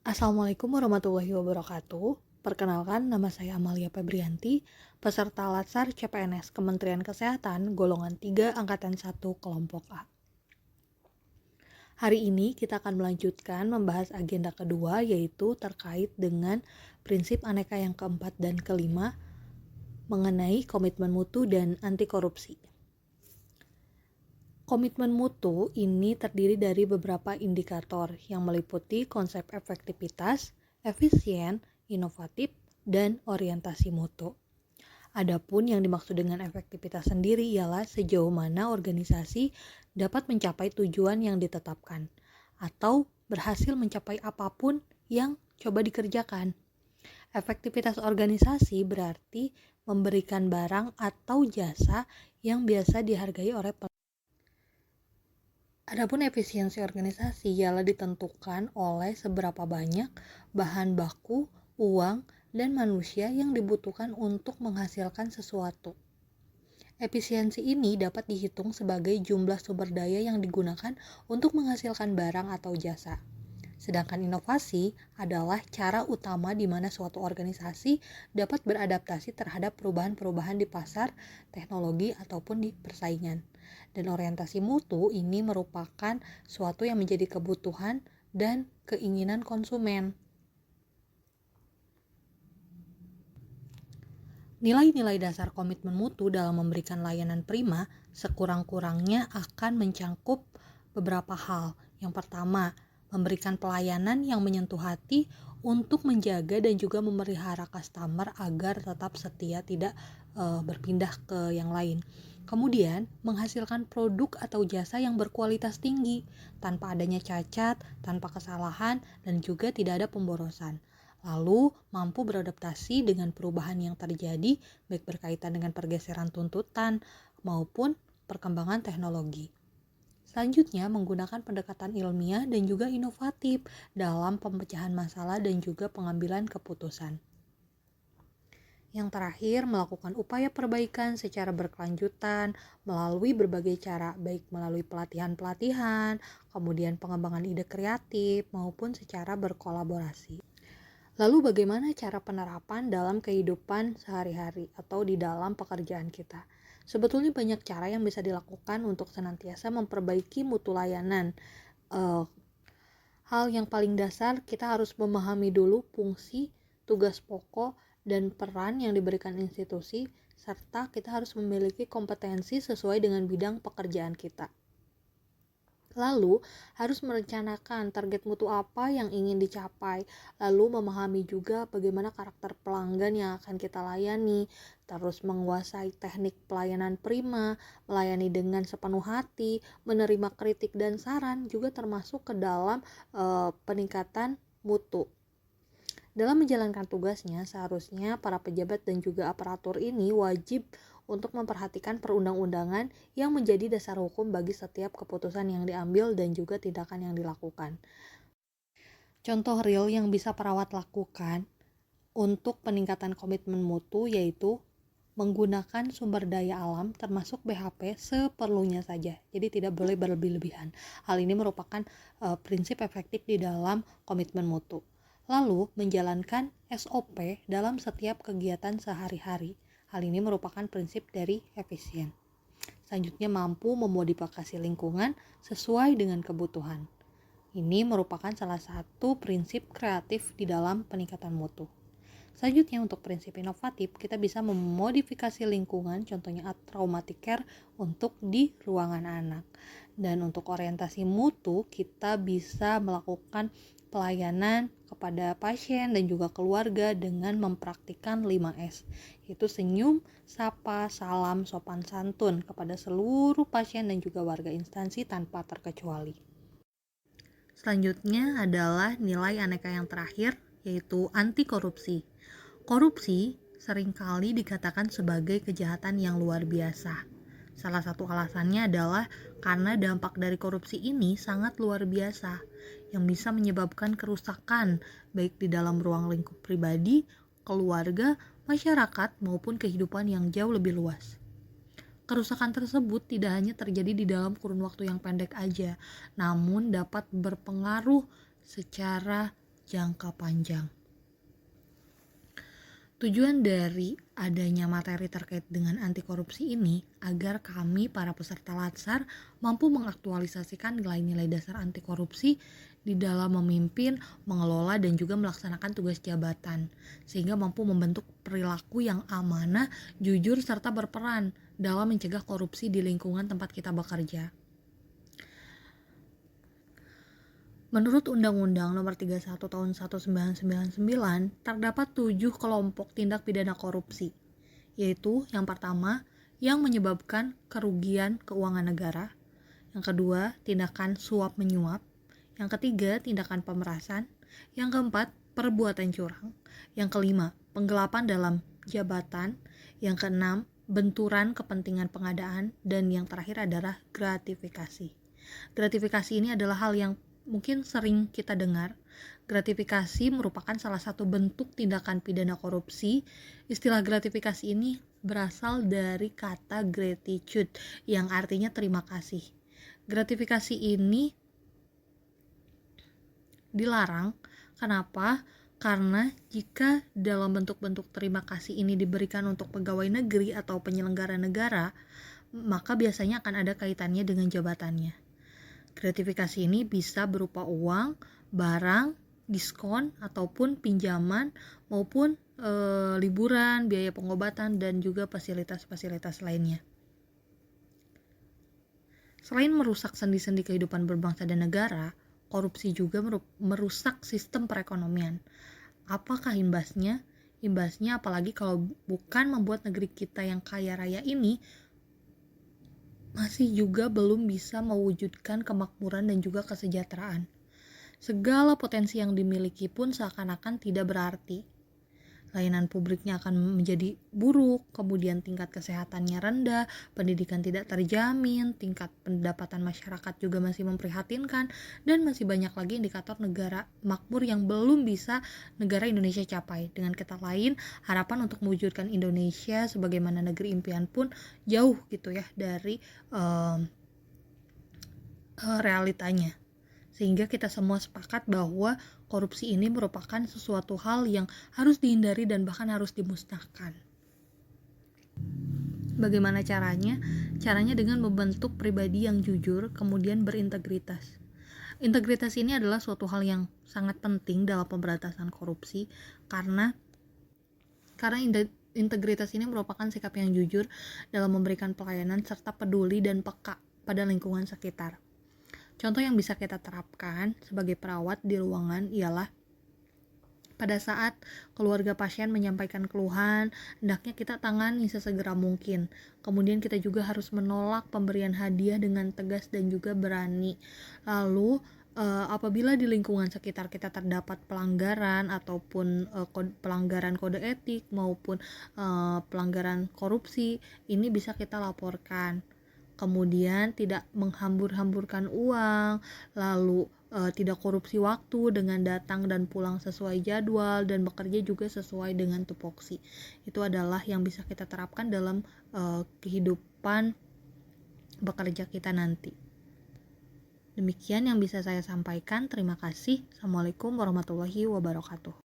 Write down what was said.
Assalamualaikum warahmatullahi wabarakatuh. Perkenalkan, nama saya Amalia Febrianti, peserta Latsar CPNS Kementerian Kesehatan golongan 3 angkatan 1 kelompok A. Hari ini kita akan melanjutkan membahas agenda kedua, yaitu terkait dengan prinsip aneka yang keempat dan kelima mengenai komitmen mutu dan anti korupsi. Komitmen mutu ini terdiri dari beberapa indikator yang meliputi konsep efektivitas, efisien, inovatif, dan orientasi mutu. Adapun yang dimaksud dengan efektivitas sendiri ialah sejauh mana organisasi dapat mencapai tujuan yang ditetapkan atau berhasil mencapai apapun yang coba dikerjakan. Efektivitas organisasi berarti memberikan barang atau jasa yang biasa dihargai oleh Adapun efisiensi organisasi ialah ditentukan oleh seberapa banyak bahan baku, uang, dan manusia yang dibutuhkan untuk menghasilkan sesuatu. Efisiensi ini dapat dihitung sebagai jumlah sumber daya yang digunakan untuk menghasilkan barang atau jasa. Sedangkan inovasi adalah cara utama di mana suatu organisasi dapat beradaptasi terhadap perubahan-perubahan di pasar, teknologi, ataupun di persaingan. Dan orientasi mutu ini merupakan suatu yang menjadi kebutuhan dan keinginan konsumen. Nilai-nilai dasar komitmen mutu dalam memberikan layanan prima sekurang-kurangnya akan mencangkup beberapa hal. Yang pertama, memberikan pelayanan yang menyentuh hati untuk menjaga dan juga memelihara customer agar tetap setia, tidak berpindah ke yang lain. Kemudian, menghasilkan produk atau jasa yang berkualitas tinggi, tanpa adanya cacat, tanpa kesalahan, dan juga tidak ada pemborosan. Lalu, mampu beradaptasi dengan perubahan yang terjadi, baik berkaitan dengan pergeseran tuntutan maupun perkembangan teknologi. Selanjutnya, menggunakan pendekatan ilmiah dan juga inovatif dalam pemecahan masalah dan juga pengambilan keputusan. Yang terakhir, melakukan upaya perbaikan secara berkelanjutan melalui berbagai cara, baik melalui pelatihan-pelatihan, kemudian pengembangan ide kreatif, maupun secara berkolaborasi. Lalu bagaimana cara penerapan dalam kehidupan sehari-hari atau di dalam pekerjaan kita? Sebetulnya banyak cara yang bisa dilakukan untuk senantiasa memperbaiki mutu layanan. Hal yang paling dasar, kita harus memahami dulu fungsi, tugas pokok, dan peran yang diberikan institusi, serta kita harus memiliki kompetensi sesuai dengan bidang pekerjaan kita. Lalu, harus merencanakan target mutu apa yang ingin dicapai, lalu memahami juga bagaimana karakter pelanggan yang akan kita layani, terus menguasai teknik pelayanan prima, melayani dengan sepenuh hati, menerima kritik dan saran, juga termasuk ke dalam peningkatan mutu. Dalam menjalankan tugasnya, seharusnya para pejabat dan juga aparatur ini wajib untuk memperhatikan perundang-undangan yang menjadi dasar hukum bagi setiap keputusan yang diambil dan juga tindakan yang dilakukan. Contoh real yang bisa perawat lakukan untuk peningkatan komitmen mutu yaitu menggunakan sumber daya alam termasuk BHP seperlunya saja. Jadi tidak boleh berlebih-lebihan. Hal ini merupakan prinsip efektif di dalam komitmen mutu. Lalu menjalankan SOP dalam setiap kegiatan sehari-hari. Hal ini merupakan prinsip dari efisien. Selanjutnya mampu memodifikasi lingkungan sesuai dengan kebutuhan. Ini merupakan salah satu prinsip kreatif di dalam peningkatan mutu. Selanjutnya untuk prinsip inovatif, kita bisa memodifikasi lingkungan, contohnya traumatic care untuk di ruangan anak. Dan untuk orientasi mutu, kita bisa melakukan pelayanan kepada pasien dan juga keluarga dengan mempraktikkan 5S, yaitu senyum, sapa, salam, sopan santun kepada seluruh pasien dan juga warga instansi tanpa terkecuali. Selanjutnya adalah nilai aneka yang terakhir, yaitu anti korupsi. Korupsi seringkali dikatakan sebagai kejahatan yang luar biasa. Salah satu alasannya adalah karena dampak dari korupsi ini sangat luar biasa, yang bisa menyebabkan kerusakan baik di dalam ruang lingkup pribadi, keluarga, masyarakat, maupun kehidupan yang jauh lebih luas. Kerusakan tersebut tidak hanya terjadi di dalam kurun waktu yang pendek aja, namun dapat berpengaruh secara jangka panjang. Tujuan dari adanya materi terkait dengan anti korupsi ini agar kami para peserta Latsar mampu mengaktualisasikan nilai-nilai dasar anti korupsi di dalam memimpin, mengelola, dan juga melaksanakan tugas jabatan, sehingga mampu membentuk perilaku yang amanah, jujur, serta berperan dalam mencegah korupsi di lingkungan tempat kita bekerja. Menurut Undang-Undang Nomor 31 Tahun 1999, terdapat 7 kelompok tindak pidana korupsi, yaitu yang pertama, yang menyebabkan kerugian keuangan negara, yang kedua, tindakan suap menyuap, yang ketiga, tindakan pemerasan, yang keempat, perbuatan curang, yang kelima, penggelapan dalam jabatan, yang keenam, benturan kepentingan pengadaan, dan yang terakhir adalah gratifikasi. Gratifikasi ini adalah hal yang mungkin sering kita dengar. Gratifikasi merupakan salah satu bentuk tindakan pidana korupsi. Istilah gratifikasi ini berasal dari kata gratitude yang artinya terima kasih. Gratifikasi ini dilarang. Kenapa? Karena jika dalam bentuk-bentuk terima kasih ini diberikan untuk pegawai negeri atau penyelenggara negara, maka biasanya akan ada kaitannya dengan jabatannya. Gratifikasi ini bisa berupa uang, barang, diskon, ataupun pinjaman, maupun liburan, biaya pengobatan, dan juga fasilitas-fasilitas lainnya. Selain merusak sendi-sendi kehidupan berbangsa dan negara, korupsi juga merusak sistem perekonomian. Apakah imbasnya? Imbasnya apalagi kalau bukan membuat negeri kita yang kaya raya ini masih juga belum bisa mewujudkan kemakmuran dan juga kesejahteraan. Segala potensi yang dimiliki pun seakan-akan tidak berarti. Layanan publiknya akan menjadi buruk, kemudian tingkat kesehatannya rendah, pendidikan tidak terjamin, tingkat pendapatan masyarakat juga masih memprihatinkan, dan masih banyak lagi indikator negara makmur yang belum bisa negara Indonesia capai. Dengan kata lain, harapan untuk mewujudkan Indonesia sebagaimana negeri impian pun jauh gitu ya dari realitanya. Sehingga kita semua sepakat bahwa korupsi ini merupakan sesuatu hal yang harus dihindari dan bahkan harus dimusnahkan. Bagaimana caranya? Caranya dengan membentuk pribadi yang jujur, kemudian berintegritas. Integritas ini adalah suatu hal yang sangat penting dalam pemberantasan korupsi karena integritas ini merupakan sikap yang jujur dalam memberikan pelayanan serta peduli dan peka pada lingkungan sekitar. Contoh yang bisa kita terapkan sebagai perawat di ruangan ialah pada saat keluarga pasien menyampaikan keluhan, hendaknya kita tangani sesegera mungkin. Kemudian kita juga harus menolak pemberian hadiah dengan tegas dan juga berani. Lalu apabila di lingkungan sekitar kita terdapat pelanggaran ataupun pelanggaran kode etik maupun pelanggaran korupsi, ini bisa kita laporkan. Kemudian tidak menghambur-hamburkan uang, lalu tidak korupsi waktu dengan datang dan pulang sesuai jadwal dan bekerja juga sesuai dengan tupoksi. Itu adalah yang bisa kita terapkan dalam kehidupan bekerja kita nanti. Demikian yang bisa saya sampaikan. Terima kasih. Assalamualaikum warahmatullahi wabarakatuh.